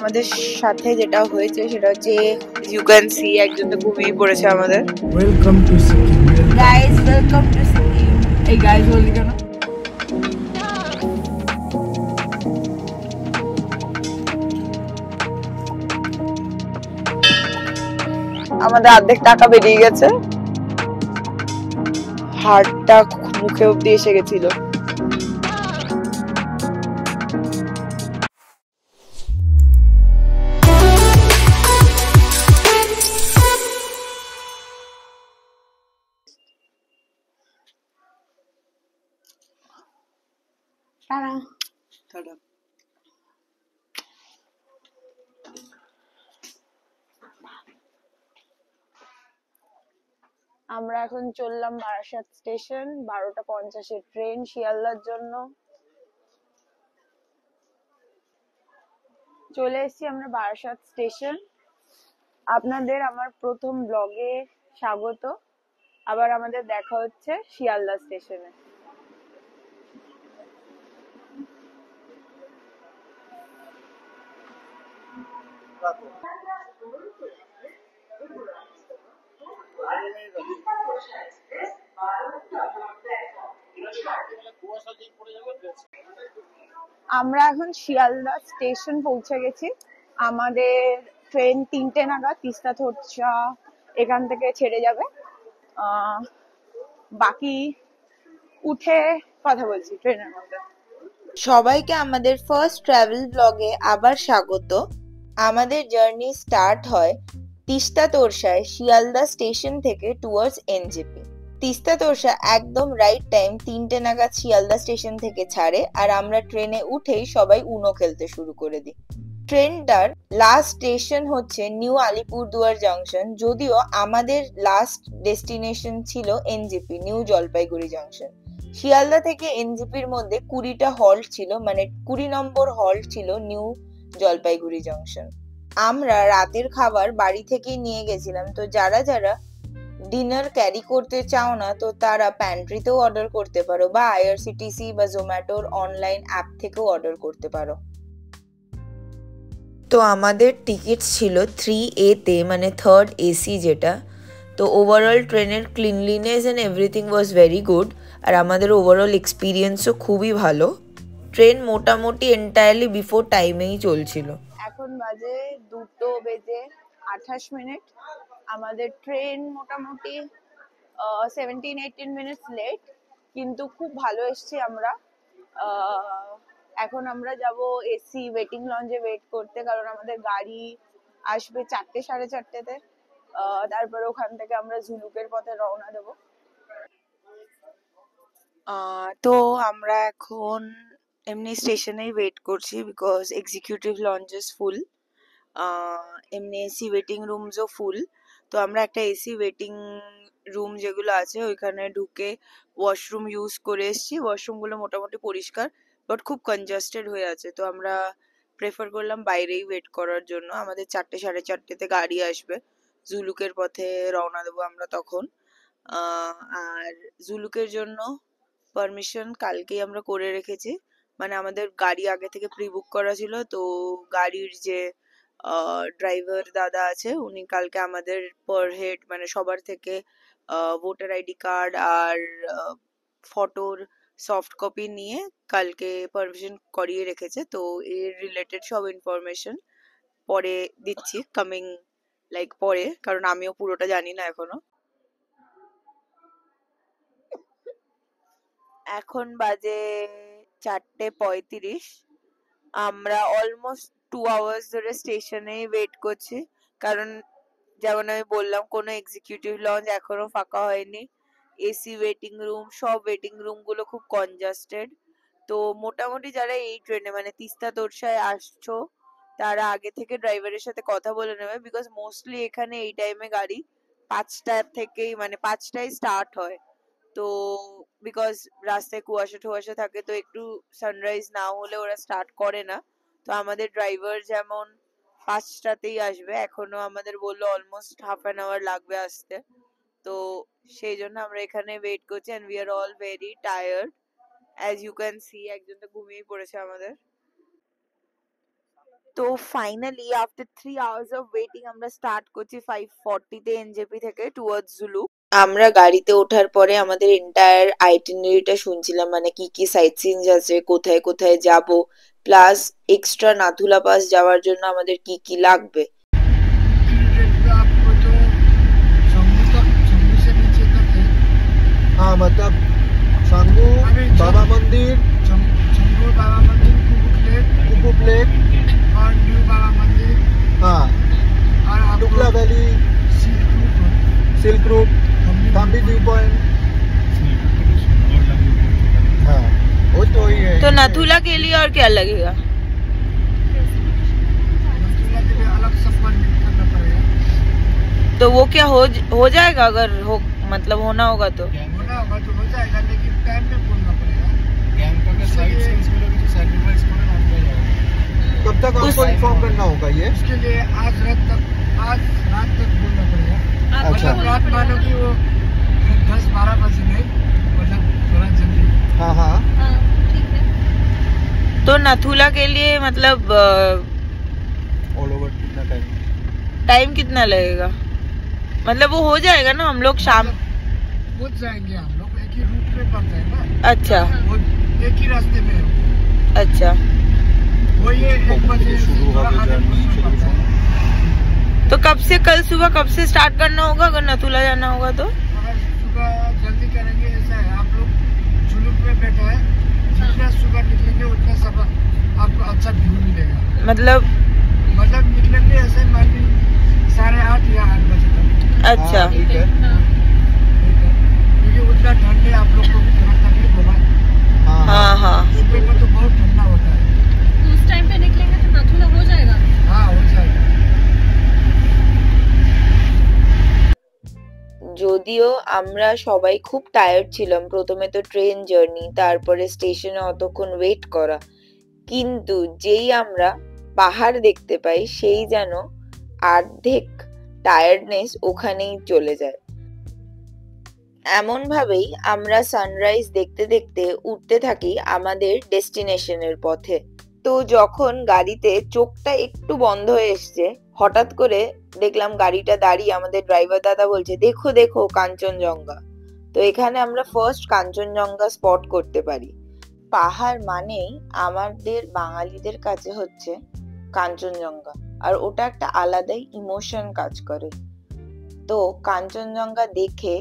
আমাদের সাথে যেটা হয়েছে সেটা হচ্ছে ইউ ক্যান সি একজন তো ঘুমিয়ে পড়েছে আমাদের। Welcome to Sikkim guys, welcome to Sikkim. এই গাইস বলি কেন? আমাদের অর্ধেক টাকা বেরিয়ে গেছে, হাড়টা মুখে অব্দি এসে গেছিল। আমরা এখন চললাম বারাসাত স্টেশন, 12:50 ট্রেন শিয়ালদার জন্য। চলে এসেছি আমরা বারাসাত স্টেশন। আপনাদের আমার প্রথম ব্লগে স্বাগত। আবার আমাদের দেখা হচ্ছে শিয়ালদা স্টেশনে। আমরা এখন শিয়ালদা স্টেশন পৌঁছে গেছি। আমাদের ট্রেন 3টে নাগাদ তিস্তা তোরছা এখান থেকে ছেড়ে যাবে। বাকি উঠে কথা বলছি ট্রেনের মধ্যে। সবাইকে আমাদের ফার্স্ট ট্রাভেল ব্লগে আবার স্বাগত। আমাদের জার্নি স্টার্ট হয় তিস্তা তোরসায় শিয়ালদা স্টেশন থেকে টুয়ার্ডস এনজেপি। তিস্তা তোরসা একদম রাইট টাইম 3টে নাগাদ শিয়ালদা স্টেশন থেকে ছাড়ে, আর আমরা ট্রেনে উঠেই সবাই উনো খেলতে শুরু করে দিই। ট্রেনটার লাস্ট স্টেশন হচ্ছে নিউ আলিপুরদুয়ার জাংশন, যদিও আমাদের লাস্ট ডেস্টিনেশন ছিল NJP, new Jalpaiguri junction. Sealdah থেকে এনজেপির মধ্যে 20টা হল্ট ছিল, মানে 20 নম্বর হল্ট ছিল নিউ জলপাইগুড়ি জাংশন। আমরা রাতের খাবার বাড়ি থেকেই নিয়ে গেছিলাম, তো যারা যারা ডিনার ক্যারি করতে চাও না তো তারা প্যান্ট্রিতেও অর্ডার করতে পারো, বা আইআরসিটিসি বা জোম্যাটোর অনলাইন অ্যাপ থেকেও অর্ডার করতে পারো। তো আমাদের টিকিট ছিল 3A তে, মানে থার্ড এসি যেটা। তো ওভারঅল ট্রেনের cleanliness and everything was very good, আর আমাদের ওভারঅল এক্সপিরিয়েন্সও খুবই ভালো। ট্রেন মোটামুটি এন্টায়ারলি বিফোর টাইমেই চলছিল। এখন বাজে 2:28। আমাদের ট্রেন মোটামুটি 17-18 মিনিটস লেট, কিন্তু খুব ভালো এসছি আমরা। এখন আমরা যাব এসি ওয়েটিং লঞ্চে ওয়েট করতে, কারণ আমাদের গাড়ি আসবে 4টে সাড়ে 4টেতে। তারপরে ওখান থেকে আমরা ঝুলুকের পথে রওনা দেব। তো আমরা এখন এমনি স্টেশনেই ওয়েট করছি, because executive launch is full. এমনি এসি ওয়েটিং রুমসও ফুল। তো আমরা একটা এসি ওয়েটিং রুম যেগুলো আছে ওইখানে ঢুকে ওয়াশরুম ইউজ করে এসেছি। ওয়াশরুমগুলো মোটামুটি পরিষ্কার, বাট খুব কনজাস্টেড হয়ে আছে, তো আমরা প্রেফার করলাম বাইরেই ওয়েট করার জন্য। আমাদের 4টে সাড়ে 4টেতে গাড়ি আসবে, জুলুকের পথে রওনা দেবো আমরা তখন। আর জুলুকের জন্য পারমিশন কালকেই আমরা করে রেখেছি, মানে আমাদের গাড়ি আগে থেকে প্রি বুক করা ছিল। তো গাড়ির যে ড্রাইভার দাদা আছে উনি কালকে আমাদের পার হেড মানে সবার থেকে ভোটার আইডি কার্ড আর ফটোর সফট কপি নিয়ে কালকে পারমিশন করিয়ে রেখেছে। তো এর রিলেটেড সব ইনফরমেশন পরে দিচ্ছি, কামিং লাইক পরে, কারণ আমিও পুরোটা জানি না এখনো। এখন বাজে 4:35। আমরা অলমোস্ট 2 আওয়ার্স ধরে স্টেশনে ওয়েট করছি, কারণ যেমন আমি বললাম কোনো এক্সিকিউটিভ লঞ্চ এখনো ফাঁকা হয়নি। এসি ওয়েটিং রুম, সব ওয়েটিং রুম গুলো খুব কনজাস্টেড। তো মোটামুটি যারা এই ট্রেনে মানে তিস্তা তোরসায় আসছো তারা আগে থেকে ড্রাইভারের সাথে কথা বলে নেবে, বিকজ মোস্টলি এখানে এই টাইমে গাড়ি 5টা থেকেই মানে 5টায় স্টার্ট হয়। তো বিকজ রাস্তায় কুয়াশা টুয়াশা থাকে, তো একটু সানরাইজ না হলে ওরা স্টার্ট করে না। তো আমাদের ড্রাইভার যেমন 5টাতেই আসবে, এখনো আমাদের বললো অলমোস্ট হাফ অ্যান আওয়ার লাগবে আসতে। তো সেই জন্য আমরা এখানে ওয়েট করছি, and we are all very tired. As you can see একজন তো ঘুমিয়ে পড়েছে আমাদের। তো finally after 3 hours of waiting আমরা স্টার্ট করছি 5:40 তে এনজেপি থেকে টুয়ার্ডস জুলু। আমরা গাড়িতে ওঠার পরে আমাদের এন্টায়ার আইটিনারিটা শুনছিলাম, মানে কি কি সাইট সিনস আছে, কোথায় কোথায় যাব, প্লাস এক্সট্রা নাথুলা পাস যাওয়ার জন্য আমাদের কি কি লাগবে। हाँ मतलब सांगू बाबा मंदिर, शंभू बाबा मंदिर, कुकू प्लेट और न्यू बाबा मंदिर, हाँ और Tukla valley, silk route, Kambi view point. हाँ वो तो ही है। तो नाथुला के लिए और क्या लगेगा? नाथुला के लिए अलग सफर करना पड़ेगा। तो वो क्या हो जाएगा? अगर हो मतलब होना होगा तो होना होगा तो हो जाएगा, लेकिन टाइम पे बोलना पड़ेगा। गैंगटॉक के साइड सीन्स को लेकर सैक्रिफाइस करना होगा। कब तक आपको इन्फॉर्म करना होगा ये? उसके लिए आज रात तक बोलना पड़ेगा। अच्छा। मतलब रात मानो कि वो 10-12 बजे नहीं, मतलब थोड़ा जल्दी। हाँ हाँ ठीक है। तो नाथुला के लिए मतलब ऑल ओवर कितना टाइम कितना लगेगा? मतलब वो हो जाएगा ना, हम लोग शाम पहुंच जाएंगे। हम लोग एक ही रूट में पड़ता है ना। अच्छा वो एक ही रास्ते में है। अच्छा। वो ये 1 बजे शुरू हो गया जर्नी। तो कब से, कल सुबह कब से स्टार्ट करना होगा अगर नाथुला जाना होगा तो? अगर सुबह जल्दी करेंगे, ऐसा है आप लोग जुलूक में बैठे हैं, जितना सुबह निकलेंगे उतना सब आपको अच्छा व्यू मिलेगा। मतलब निकलेंगे ऐसे मान ली 8:30 या 8 बजे तक। अच्छा। ठीक है। क्योंकि उतना ठंड है, आप लोग को भी थोड़ा तकलीफ होगा। हाँ हाँ सुबह में तो बहुत ठंडा होता है। तो उस टाइम पे निकलेंगे तो नाथुला हो जाएगा। हाँ हो जाएगा। যদিও আমরা সবাই খুব টায়ার্ড ছিলাম, প্রথমে তো ট্রেন জার্নি, তারপরে স্টেশনে অতক্ষণ ওয়েট করা, কিন্তু যেই আমরা পাহাড় দেখতে পাই সেই যেন অর্ধেক টায়ার্ডনেস ওখানেই চলে যায়। এমন ভাবেই আমরা সানরাইজ দেখতে দেখতে উঠতে থাকি আমাদের ডেস্টিনেশনের পথে। তো যখন গাড়িতে চোখটা একটু বন্ধ হয়ে এসছে, হঠাৎ করে দেখলাম গাড়িটা দাঁড়িয়ে আমাদের ড্রাইভার দাদা বলছে, দেখো দেখো কাঞ্চনজঙ্ঘা। তো এখানে আমরা ফার্স্ট কাঞ্চনজঙ্ঘা স্পট করতে পারি। পাহাড় মানেই আমাদের বাঙালিদের কাছে হচ্ছে কাঞ্চনজঙ্ঘা, আর ওটা একটা আলাদাই ইমোশন কাজ করে। তো কাঞ্চনজঙ্ঘা দেখে,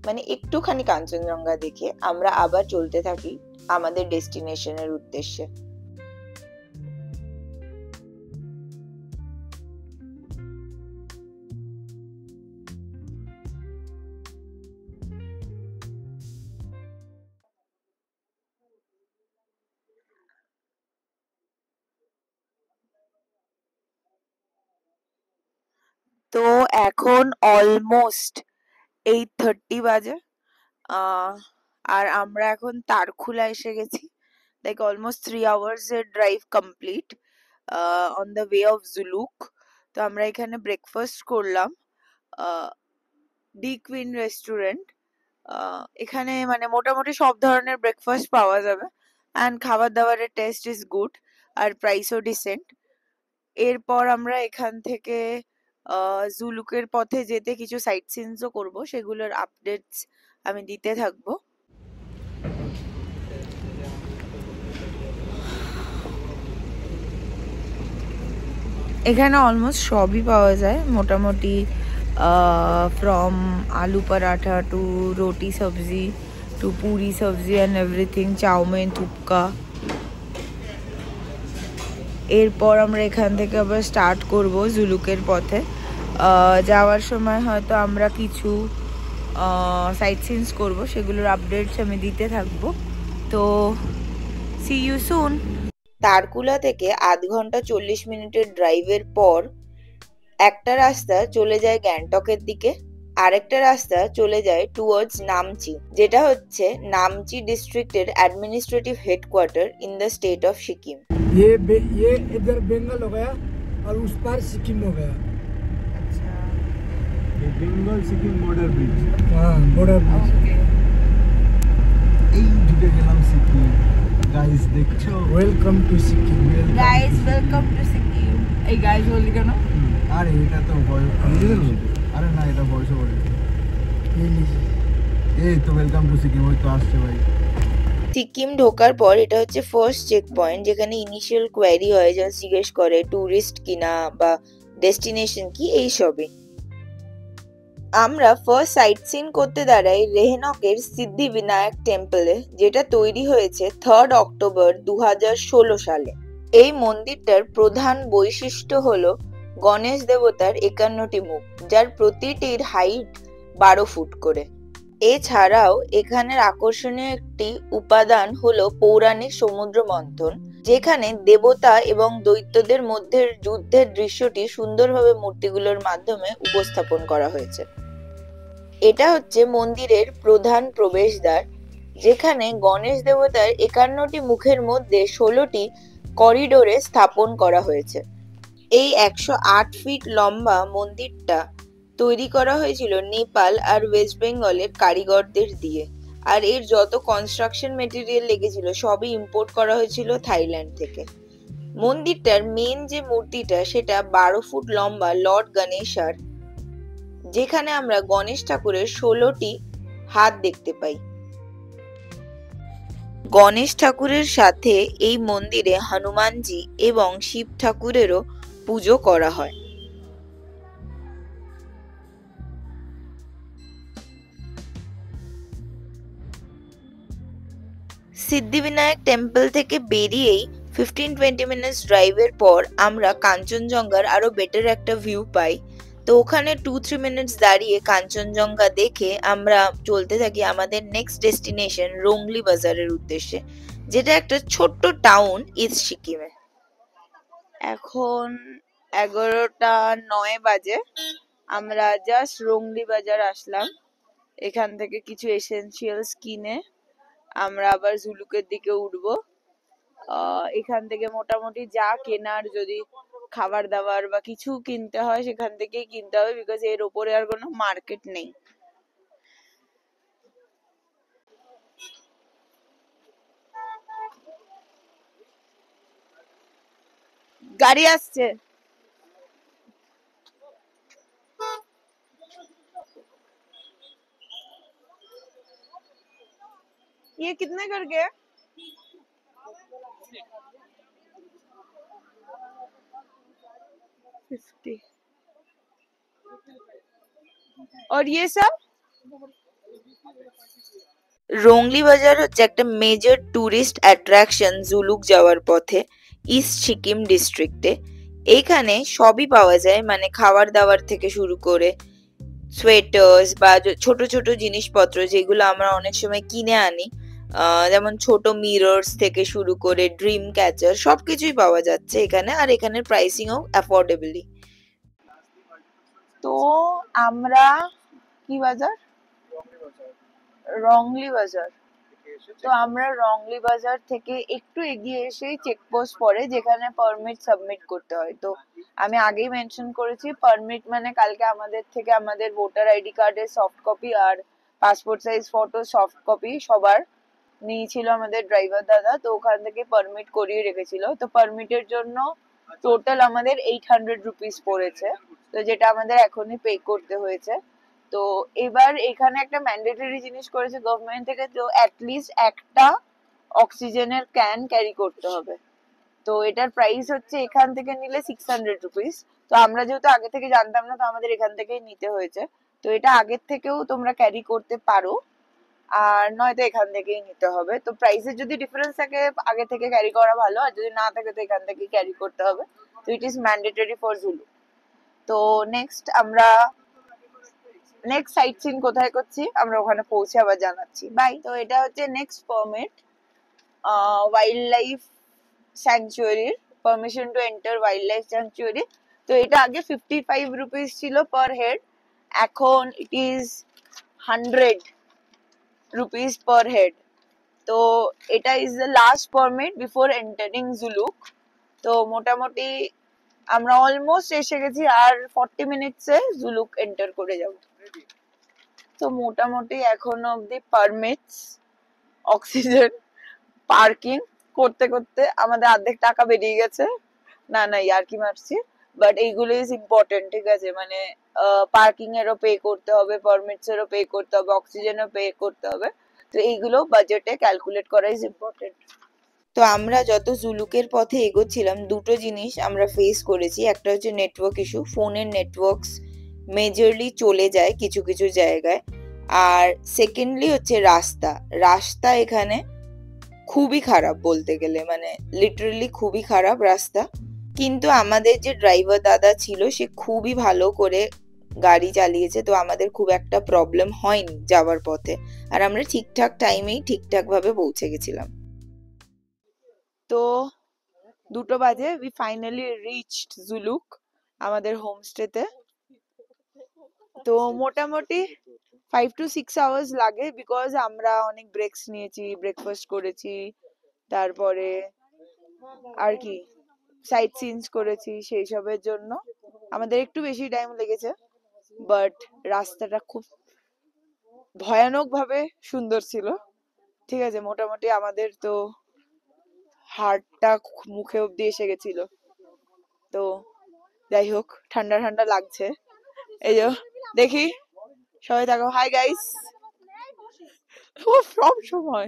মানে একটুখানি কাঞ্চনজঙ্ঘা দেখে আমরা আবার চলতে থাকি আমাদের ডেস্টিনেশনের উদ্দেশ্যে। তো এখন অলমোস্ট 8:30 বাজে, আর আমরা এখন তারকুলা এসে গেছি। লাইক অলমোস্ট 3 আওয়ার্স এর drive complete on the way of Zuluk. তো আমরা এখানে ব্রেকফাস্ট করলাম ডি কুইন রেস্টুরেন্ট। এখানে মানে মোটামুটি সব ধরনের ব্রেকফাস্ট পাওয়া যাবে, অ্যান্ড খাবার দাবারের টেস্ট ইজ গুড আর প্রাইসও ডিসেন্ট। এরপর আমরা এখান থেকে জুলুকের পথে যেতে কিছু সাইট সিনসও করব, সেগুলোর আপডেটস আমি দিতে থাকবো। এখানে অলমোস্ট সবই পাওয়া যায় মোটামুটি, ফ্রম আলু পরাঠা টু রুটি সবজি টু পুরি সবজি অ্যান্ড এভরিথিং, চাউমিন, থুপকা। এরপর আমরা এখান থেকে আবার স্টার্ট করব জুলুকের পথে। যাওয়ার সময় হয়তো আমরা কিছু সাইট সিনস করব, সেগুলোর আপডেটস আমি দিতে থাকবো। তো সি ইউ সুন। তারকুলা থেকে 1/2 ঘন্টা 40 মিনিটের ড্রাইভের পর একটা রাস্তা চলে যায় গ্যাংটকের দিকে, আরেকটা রাস্তা চলে যায় টুয়ার্ডস নামচি, যেটা হচ্ছে নামচি ডিস্ট্রিক্টের administrative headquarter in the state of Sikkim. ये इधर बंगाल हो गया और उस पार सिक्किम हो गया। अच्छा, ये बेंगल सिक्किम बॉर्डर ब्रिज। हाँ बॉर्डर ब्रिज। এই ঢুকে গেলাম সিকিম। গাইস দেখছো, welcome to Sikkim. Guys welcome to Sikkim. এই গাইজ বললি কেন? আরে এটা তো আরে না এটা বয়স বলে এই তো ওয়েলকাম টু সিকিম, ওই তো আসছে ভাই। সিকিম ঢোকার পর এটা হচ্ছে ফার্স্ট চেক পয়েন্ট, যেখানে ইনিশিয়াল কোয়ারি হয়, যা জিজ্ঞেস করে ট্যুরিস্ট কিনা বা ডেস্টিনেশন কি এইসবই। আমরা ফার্স্ট সাইট সিন করতে দাঁড়াই রেহনকের সিদ্ধি বিনায়ক টেম্পলে, যেটা তৈরি হয়েছে 3 অক্টোবর 2016 সালে। এই মন্দিরটার প্রধান বৈশিষ্ট্য হলো গণেশ দেবতার 51টি মুখ, যার প্রতিটির হাইট 12 ফুট করে। এছাড়াও এখানের আকর্ষণীয় একটি উপাদান হলো পৌরাণিক সমুদ্র মন্থন, যেখানে দেবতা এবং দৈত্যদের মধ্যে যুদ্ধের দৃশ্যটি সুন্দরভাবে মূর্তিগুলোর মাধ্যমে উপস্থাপন করা হয়েছে। এটা হচ্ছে মন্দিরের প্রধান প্রবেশদ্বার, যেখানে গণেশ দেবতার 51টি মুখের মধ্যে 16টি করিডোরে স্থাপন করা হয়েছে। এই 108 ফিট লম্বা মন্দিরটা তৈরি করা হয়েছিল নেপাল আর ওয়েস্ট বেঙ্গলের কারিগরদের দিয়ে, আর এর যত কনস্ট্রাকশন মেটেরিয়াল লেগেছিল সবই ইম্পোর্ট করা হয়েছিল থাইল্যান্ড থেকে। মন্দিরটার মেন যে মূর্তিটা সেটা 12 ফুট লম্বা লর্ড গণেশার, যেখানে আমরা গণেশ ঠাকুরের 16টি হাত দেখতে পাই। গণেশ ঠাকুরের সাথে এই মন্দিরে হনুমানজি এবং শিব ঠাকুরেরও পুজো করা হয়। সিদ্ধিবিনায়ক টেম্পল থেকে বেরিয়েই 15-20 মিনিটস ড্রাইভের পর আমরা কাঞ্চনজঙ্ঘার আরো বেটার একটা ভিউ পাই। তো ওখানে 2-3 মিনিটস দাঁড়িয়ে কাঞ্চনজঙ্ঘা দেখে আমরা চলতে থাকি আমাদের নেক্সট ডেস্টিনেশন রোংলি বাজারের উদ্দেশ্যে, যেটা একটা ছোট্ট টাউন ইস্ট সিকিমে। এখন 11:09 বাজে। আমরা জাস্ট রোংলি বাজার আসলাম। এখান থেকে কিছু এসেনশিয়ালস কিনে আমরা আবার জুলুকের দিকে উঠবো। এখান থেকে মোটামুটি যা কেনার, যদি খাবার দাবার বা কিছু কিনতে হয় সেখান থেকেই কিনতে হবে, বিকজ এর ওপরে আর কোনো মার্কেট নেই। গাড়ি আসছে। ये कितने करके है? 50। और ये सब? রোংলি বাজার হচ্ছে একটা মেজর টুরিস্ট অ্যাট্রাকশন জুলুক যাওয়ার পথে ইস্ট সিকিম ডিস্ট্রিক্টে। এইখানে সবই পাওয়া যায়, মানে খাবার দাবার থেকে শুরু করে সোয়েটার্স বা ছোট ছোট জিনিসপত্র যেগুলো আমরা অনেক সময় কিনে আনি, যেমন ছোট মিরর্স থেকে শুরু করে ড্রিম ক্যাচার, সবকিছুই পাওয়া যাচ্ছে এখানে, আর এখানের প্রাইসিংও অ্যাফোর্ডেবলি। তো আমরা কি বাজার? রংলি বাজার। তো আমরা রংলি বাজার থেকে একটু এগিয়ে এসেই চেকপোস্ট পড়ে, যেখানে পারমিট সাবমিট করতে হয়। তো আমি আগেই মেনশন করেছি, পারমিট মানে কালকে আমাদের থেকে আমাদের ভোটার আইডি কার্ডের সফট কপি আর passport size photo soft copy সবার নিয়েছিল আমাদের ড্রাইভার দাদা। তো ওখান থেকে পারমিট করিয়ে রেখেছিল। তো পারমিটের জন্য টোটাল আমাদের 800 রুপিস পড়েছে, তো যেটা আমাদের এখনই পে করতে হয়েছে। তো এবার এখানে একটা ম্যান্ডেটরি জিনিস করেছে গভর্নমেন্ট থেকে, তো অ্যাটলিস্ট একটা অক্সিজেনের ক্যান ক্যারি করতে হবে। তো এটার প্রাইস হচ্ছে এখান থেকে নিলে 600 রুপিস। তো আমরা যেহেতু আগে থেকে জানতাম না, তো আমাদের এখান থেকেই নিতে হয়েছে। তো এটা আগের থেকেও তোমরা ক্যারি করতে পারো, আর নয়তো এখান থেকেই নিতে হবে। তো প্রাইসের যদি ডিফারেন্স থাকে আগে থেকে ক্যারি করা ভালো, আর যদি না থাকে তো এখান থেকেই ক্যারি করতে হবে। তো it is mandatory for Zulu. তো নেক্সট সাইট সিন কোথায় করছি আমরা ওখানে পৌঁছে আবার জানাচ্ছি। বাই। তো এটা হচ্ছে নেক্সট পারমিট, ওয়াইল্ড লাইফ স্যাংচুয়ারির permission to enter wild life sanctuary. তো এটা আগে 55 রুপিস ছিল পার হেড, এখন it is 100 rupees per head. তো এটা is the last permit before entering Zuluk. তো মোটামুটি আমরা অলমোস্ট এসে গেছি, আর 40 মিনিটসে জুলুক এন্টার করে যাব। তো মোটামুটি এখনো অব্দি পারমিটস, অক্সিজেন, পার্কিং করতে করতে আমাদের অর্ধেক টাকা বেরিয়ে গেছে। না ইয়ার্কি মারছি। বাট এইগুলো ইজ ইম্পর্টেন্ট, ঠিক আছে, মানে পার্কিং এরও পে করতে হবে, পারমিটস এরও পে করতে হবে, অক্সিজেনও পে করতে হবে। তো এইগুলো বাজেটে ক্যালকুলেট করা ইজ ইম্পর্টেন্ট। তো আমরা যত জুলুকের পথে এগোচ্ছিলাম দুটো জিনিস আমরা ফেস করেছি। একটা হচ্ছে নেটওয়ার্ক ইস্যু, ফোনের নেটওয়ার্কস মেজরলি চলে যায় কিছু কিছু জায়গায়। আর সেকেন্ডলি হচ্ছে রাস্তা। রাস্তা এখানে খুবই খারাপ বলতে গেলে, মানে লিটারালি খুবই খারাপ রাস্তা। কিন্তু আমাদের যে ড্রাইভার দাদা ছিল সে খুবই ভালো করে গাড়ি চালিয়েছে, তো আমাদের খুব একটা প্রবলেম হয়নি যাওয়ার পথে। আর আমরা ঠিকঠাক টাইমেই ঠিকঠাক ভাবে পৌঁছে গেছিলাম। তো 2টো বাজে উই ফাইনালি রিচড জুলুক, আমাদের হোমস্টেতে। তো মোটামুটি 5 to 6 আওয়ার্স লাগে, বিকজ আমরা অনেক ব্রেকস নিয়েছি, ব্রেকফাস্ট করেছি, তারপরে আর কি সাইট সিনস করেছি, সেই সবের জন্য আমাদের একটু বেশি টাইম লেগেছে। বাট রাস্তাটা খুব ভয়ানক ভাবে সুন্দর ছিল, ঠিক আছে। মোটামুটি আমাদের তো হার্টটা মুখে অব্দি এসে গেছিল। তো যাই হোক, ঠান্ডা ঠান্ডা লাগছে। এই যে দেখি সবাই থাকো, হাই গাইস। ও সব সময়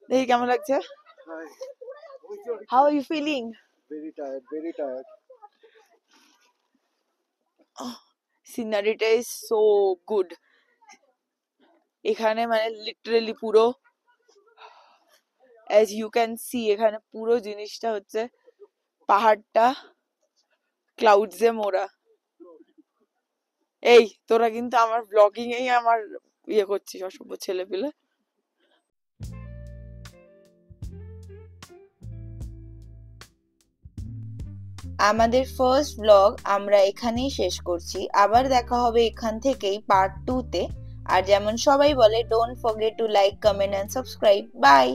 দেখি কেমন লাগছে। How are you feeling? Very tired, very tired. সিনারিটা ইজ সো গুড এখানে, মানে লিটারালি পুরো as you can see এখানে পুরো জিনিসটা হচ্ছে পাহাড়টা ক্লাউডস এ মোড়া। এই তোরা কিন্তু আমার ব্লগিং এই আমার ইয়ে করছিস, অসভ্য ছেলে পেলে। আমাদের ফার্স্ট ব্লগ আমরা এখানেই শেষ করছি। আবার দেখা হবে এখান থেকেই পার্ট 2 তে। আর যেমন সবাই বলে, don't forget to like, comment and subscribe. By.